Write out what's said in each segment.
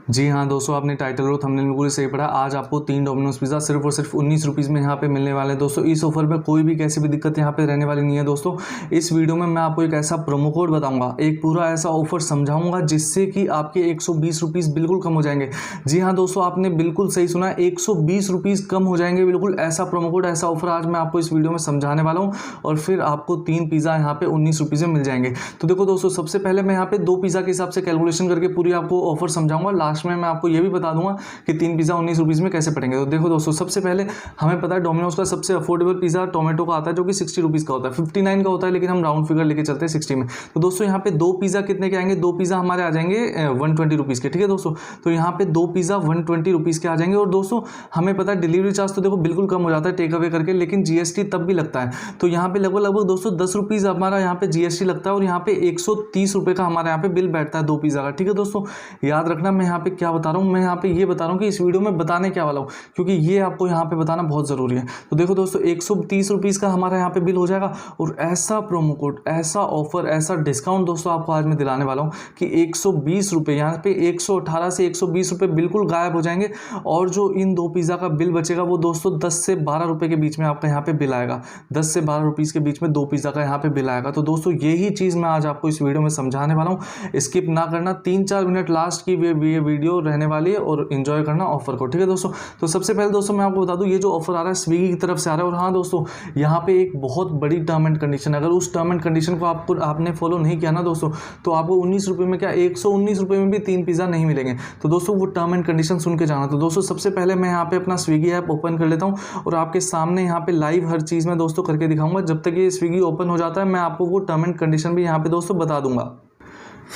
जी हाँ दोस्तों, आपने टाइटल और थंबनेल में पूरी सही पढ़ा। आज आपको 3 डोमिनोज पिज़्ज़ा सिर्फ और सिर्फ 19 रुपीज़ में यहाँ पे मिलने वाले हैं दोस्तों। इस ऑफर में कोई भी कैसी भी दिक्कत यहाँ पे रहने वाली नहीं है दोस्तों। इस वीडियो में मैं आपको एक ऐसा प्रोमो कोड बताऊंगा, एक पूरा ऐसा ऑफर समझाऊंगा जिससे कि आपके 120 रुपीज़ बिल्कुल कम हो जाएंगे। जी हाँ दोस्तों, आपने बिल्कुल सही सुना, 120 रुपीज़ कम हो जाएंगे बिल्कुल। ऐसा प्रोमो कोड, ऐसा ऑफर आज मैं आपको इस वीडियो में समझाने वाला हूँ और फिर आपको 3 पिज़्ज़ा यहाँ पे 19 रुपीज़ में मिल जाएंगे। तो देखो दोस्तों, सबसे पहले मैं यहाँ पे 2 पिज़्ज़ा के हिसाब से कैलकुलेशन करके पूरी आपको ऑफर समझाऊंगा। लास्ट में मैं आपको ये भी बता दूंगा कि 3 पिज़्ज़ा 19 रुपीज़ में कैसे पड़ेंगे। तो देखो दोस्तों, सबसे पहले हमें पता है डोमिनोज का सबसे अफोर्डेबल पिज़्ज़ा टोमेटो का आता है जो कि 60 रुपीज़ का होता है, 59 का होता है, लेकिन हम राउंड फिगर लेके चलते हैं 60 में। तो दोस्तों यहाँ पे 2 पिज़्ज़ा कितने के आएंगे? 2 पिज़्ज़ा हमारे आ जाएंगे 120 रुपीज़ के, ठीक है दोस्तों। तो यहाँ पे 2 पिज़्ज़ा 120 रुपीज़ के आ जाएंगे। और दोस्तों हमें पता है डिलीवरी चार्ज तो देखो बिल्कुल कम हो जाता है टेक अवे करके, लेकिन जीएसटी तब भी लगता है। तो यहाँ पे लगभग दोस्तों 10 रुपीज़ हमारा यहाँ पे जीएसटी लगता है और यहाँ पे 130 रुपये का हमारे यहाँ पे बिल बैठता है 2 पिज़्ज़ा का, ठीक है दोस्तों। याद रखना मैं यहाँ पे क्या बता रहा हूँ, मैं यहाँ पे ये बता रहा हूँ कि इस वीडियो में बताने क्या वाला हूँ, क्योंकि ये आपको यहाँ पे बताना बहुत ज़रूरी है। तो देखो दोस्तों, 130 रुपीज़ का हमारा यहाँ पे बिल हो जाएगा और ऐसा प्रोमो कोड, ऐसा ऑफर, ऐसा डिस्काउंट दोस्तों आपको आज मैं दिलाने वाला हूँ कि 120 रुपये, यहाँ पे 118 से 120 रुपये बिल्कुल गायब हो जाएंगे। और जो इन 2 पिज़्ज़ा का बिल बचेगा वो दोस्तों 10 से 12 रुपये के बीच में आपका यहाँ पे बिल आएगा। 10 से 12 रुपीज़ के बीच में 2 पिज़्ज़ा का यहाँ पे बिल आएगा। तो दोस्तों यही चीज़ मैं आज आपको इस वीडियो में समझाने वाला हूँ। स्किप ना करना, 3-4 मिनट लास्ट की ये वीडियो रहने वाली है और एंजॉय करना ऑफर को, ठीक है दोस्तों। तो सबसे पहले दोस्तों मैं आपको बता दूं, ये जो ऑफर आ रहा है स्विगी की तरफ से आ रहा है। और हाँ दोस्तों, यहाँ पे एक बहुत बड़ी टर्म एंड कंडीशन, अगर उस टर्म एंड कंडीशन को आपने फॉलो नहीं किया ना दोस्तों, तो आपको 19 रुपये में क्या 119 रुपये में भी 3 पिज़्ज़ा नहीं मिलेंगे। तो दोस्तों वो टर्म एंड कंडीशन सुन के जाना। तो दोस्तों सबसे पहले मैं यहाँ पे अपना स्विगी ऐप ओपन कर लेता हूँ और आपके सामने यहाँ पे लाइव हर चीज़ में दोस्तों करके दिखाऊंगा। जब तक ये स्विगी ओपन हो जाता है मैं आपको वो टर्म एंड कंडीशन भी यहाँ पे दोस्तों बता दूंगा।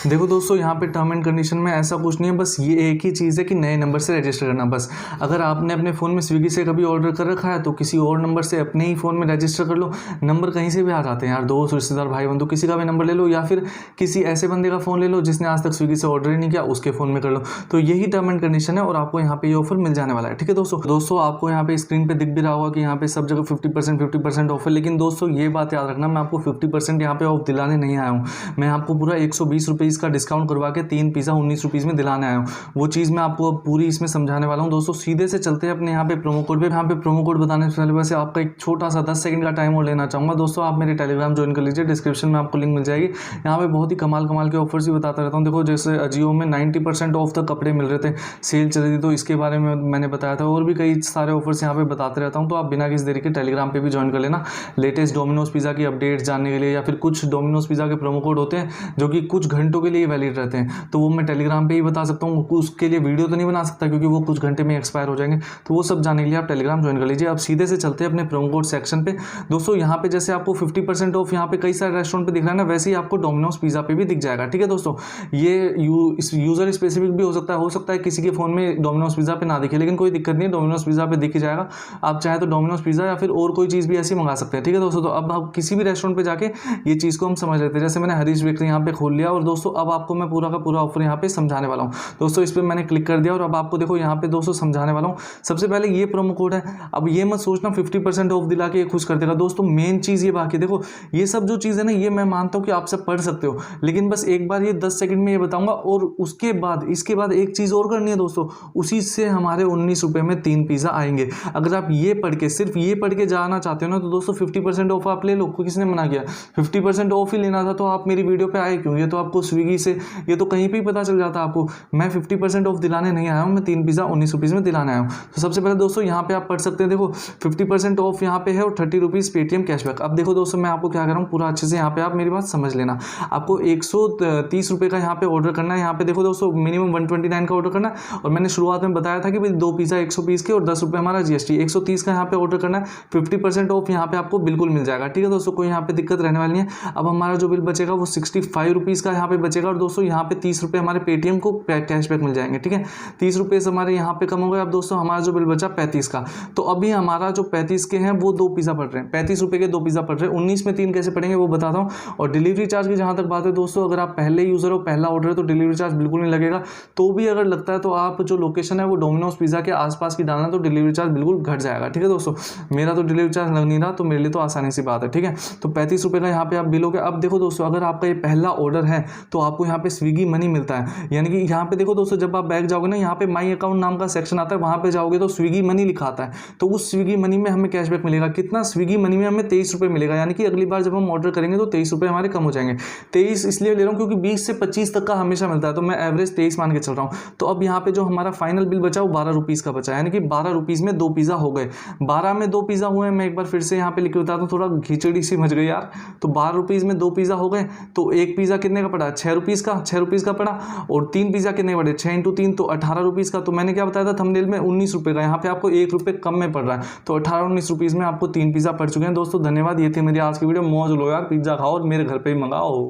देखो दोस्तों, यहाँ पे टर्म एंड कंडीशन में ऐसा कुछ नहीं है, बस ये एक ही चीज़ है कि नए नंबर से रजिस्टर करना। बस अगर आपने अपने फ़ोन में स्विगी से कभी ऑर्डर कर रखा है तो किसी और नंबर से अपने ही फ़ोन में रजिस्टर कर लो। नंबर कहीं से भी आ जाते हैं यार, दोस्त रिश्तेदार भाई बंधु किसी का भी नंबर ले लो, या फिर किसी ऐसे बंदे का फ़ोन ले लो जिसने आज तक स्विगी से ऑर्डर ही नहीं किया, उसके फ़ोन में कर लो। तो यही टर्म एंड कंडीशन है और आपको यहाँ पे ये ऑफर मिल जाने वाला है, ठीक है दोस्तों। आपको यहाँ पे स्क्रीन पर दिख भी रहा होगा कि यहाँ पे सब जगह 50% ऑफर। लेकिन दोस्तों ये बात याद रखना, मैं आपको 50% यहाँ पे ऑफ दिलाने नहीं आया हूँ। मैं आपको पूरा 120 रुपीज़ का डिस्काउंट करवा के 3 पिज़्ज़ा 19 रुपीज़ में दिलाने आया हूँ। वो चीज़ मैं आपको पूरी इसमें समझाने वाला हूँ दोस्तों। सीधे से चलते हैं अपने यहाँ पे प्रोमो कोड पे। यहाँ पे प्रोमो कोड बताने से पहले वैसे आपका एक छोटा सा 10 सेकंड का टाइम और लेना चाहूँगा दोस्तों। आप मेरे टेलीग्राम ज्वाइन कर लीजिए, डिस्क्रिप्शन में आपको लिंक मिल जाएगी। यहाँ पे बहुत ही कमाल के ऑफर्स भी बताता रहता हूँ। देखो जैसे अजियो में 90% ऑफ तक कपड़े मिल रहे थे, सेल चल रही थी, तो इसके बारे में मैंने बताया था। और भी कई सारे ऑफर्स यहाँ पे बताते रहता हूँ, तो आप बिना किसी देरी के टेलीग्राम पर भी ज्वाइन कर लेना। लेटेस्ट डोमिनोज पिज़्ज़ा की अपडेट्स जानने के लिए, या फिर कुछ डोमिनोज पिज़्ज़ा के प्रोमो कोड होते हैं जो कि कुछ घंटों के लिए वैलिड रहते हैं, तो वो मैं टेलीग्राम पे ही बता सकता हूँ। उसके लिए वीडियो तो नहीं बना सकता क्योंकि वो कुछ घंटे में एक्सपायर हो जाएंगे। तो वो सब जानने के लिए आप टेलीग्राम ज्वाइन कर लीजिए। अब सीधे से चलते हैं अपने प्रोमो कोड सेक्शन पे दोस्तों। यहाँ पे जैसे आपको 50% ऑफ यहाँ पे कई सारे रेस्टोरेंट पे दिख रहा है ना, वैसे ही आपको डोमिनोज पिज़्ज़ा पे भी दिख जाएगा, ठीक है दोस्तों। ये यूजर स्पेसिफिक भी हो सकता है किसी के फोन में डोमिनोज पिज़्ज़ा पे ना दिखे, लेकिन कोई दिक्कत नहीं है, डोमिनोज पिज़्ज़ा पे दिख ही जाएगा। आप चाहे तो डोमिनोज पिज़्ज़ा या फिर और कोई चीज़ भी ऐसी मंगा सकते हैं, ठीक है दोस्तों। तो अब आप किसी भी रेस्टोरेंट पे जाके ये चीज़ को हम समझ लेते हैं। जैसे मैंने हरीश बेकरी यहाँ पे खोल लिया और दोस्तों अब आपको मैं पूरा का पूरा ऑफर यहाँ पे समझाने वाला हूँ दोस्तों। इस पर मैंने क्लिक कर दिया और अब आपको देखो यहाँ पे दोस्तों समझाने वाला हूँ। सबसे पहले ये प्रोमो कोड है। अब ये मत सोचना 50% ऑफ दिला के ये खुश कर देगा दोस्तों। मेन चीज़ ये बाकी देखो, ये सब जो चीज़ है ना, ये मैं मानता हूँ कि आप सब पढ़ सकते हो, लेकिन बस एक बार ये 10 सेकंड में ये बताऊंगा और उसके बाद इसके बाद एक चीज़ और करनी है दोस्तों। उसी से हमारे 19 रुपये में 3 पिज़्ज़ा आएंगे। अगर आप ये पढ़ के सिर्फ ये पढ़ के जाना चाहते हो ना, तो दोस्तों 50% ऑफ आप ले लो, किसने मना किया? 50% ऑफ ही लेना था तो आप मेरी वीडियो पे आए क्यों? ये तो आपको स्विगी से, ये तो कहीं पर ही पता चल जाता आपको। मैं 50% ऑफ दिलाने नहीं आया हूँ, मैं 3 पिज़्ज़ा 19 रुपीज़ में दिलाने आया हूँ। तो सबसे पहले दोस्तों यहाँ पे आप पढ़ सकते हैं, देखो 50% ऑफ यहाँ पे है और 30 रुपीज़ पेटीएम कैशबैक। अब देखो दोस्तों, मैं आपको क्या कर रहा हूँ पूरा अच्छे से, यहाँ पे आप मेरी बात समझ लेना। आपको 130 रुपये का यहाँ पे ऑर्डर करना है। यहाँ पे देखो दोस्तों, मिनिमम 129 का ऑर्डर करना है। और मैंने शुरुआत में बताया था कि भाई 2 पिज़्ज़ा 120 के और 10 रुपये हमारा जीएसटी, 130 का यहाँ पे ऑर्डर करना है। 50% ऑफ यहाँ पे आपको बिल्कुल मिल जाएगा, ठीक है दोस्तों। कोई यहाँ पे दिक्कत रहने वाली नहीं है। अब हमारा जो बिल बचेगा वो 65 रुपीज़ का यहाँ पे बचेगा। और दोस्तों यहाँ पे 30 रुपये हमारे पेटीएम को कैशबैक मिल जाएंगे, ठीक है। 30 रुपये से हमारे यहाँ पे कम हो गए। अब दोस्तों हमारा जो बिल बचा 35 का, तो अभी हमारा जो 35 के हैं वो 2 पिज़्ज़ा पड़ रहे हैं, 35 रुपये के 2 पिज़्ज़ा पड़ रहे हैं। 19 में 3 कैसे पड़ेंगे वो बताता हूँ। और डिलीवरी चार्ज की जहाँ तक बात है दोस्तों, अगर आप पहले यूज़र हो, पहला ऑर्डर है, तो डिलीवरी चार्ज बिल्कुल नहीं लगेगा। तो भी अगर लगता है तो आप जो लोकेशन है वो डोमिनोज पिज़्ज़ा के आसपास की डालना, तो डिलीवरी चार्ज बिल्कुल घट जाएगा, ठीक है दोस्तों। मेरा तो डिलीवरी चार्ज लग नहीं रहा, तो मेरे लिए तो आसानी सी बात है, ठीक है। तो 35 रुपये का यहाँ पे आप बिल हो गया। अब देखो दोस्तों, अगर आपका ये पहला ऑर्डर है तो आपको यहाँ पे स्विगी मनी मिलता है। यानी कि यहाँ पे देखो दोस्तों, जब आप बैक जाओगे ना, यहाँ पे माई अकाउंट नाम का सेक्शन आता है, वहाँ पे जाओगे तो स्विगी मनी लिखा आता है। तो उस स्विगी मनी में हमें कैशबैक मिलेगा कितना, स्विगी मनी में हमें 23 रुपये मिलेगा। यानी कि अगली बार जब हम ऑर्डर करेंगे तो 23 रुपये हमारे कम हो जाएंगे। 23 इसलिए ले रहा हूँ क्योंकि 20 से 25 तक का हमेशा मिलता है, तो मैं एवरेज 23 मान के चल रहा हूँ। तो अब यहाँ पे जो हमारा फाइनल बिल बचा वो 12 रुपीज़ का बचा, यानी कि 12 रुपीज़ में 2 पिज़्ज़ा हो गए। 12 में 2 पिज़्ज़ा हुए, मैं एक बार फिर से यहाँ पे लिख के बताता हूँ, थोड़ा खिचड़ी सी मच गई यार। तो 12 रुपीज़ में 2 पिज़्ज़ा हो गए, तो एक पिज़्ज़ा कितने का पड़ा, 6 रुपीज़ का, 6 रुपीज़ का पड़ा। और 3 पिज़्ज़ा कितने पड़े, 6 × 3 तो 18 रुपीज़ का। तो मैंने क्या बताया था थंबनेल में, 19 रुपये का, यहाँ पे आपको 1 रुपये कम में पड़ रहा है। तो 18-19 रुपीज़ में आपको 3 पिज़्ज़ा पड़ चुके हैं दोस्तों। धन्यवाद, ये थी मेरी आज की वीडियो। मौज लो यार, पिज़्ज़ा खाओ और मेरे घर पे ही मंगाओ।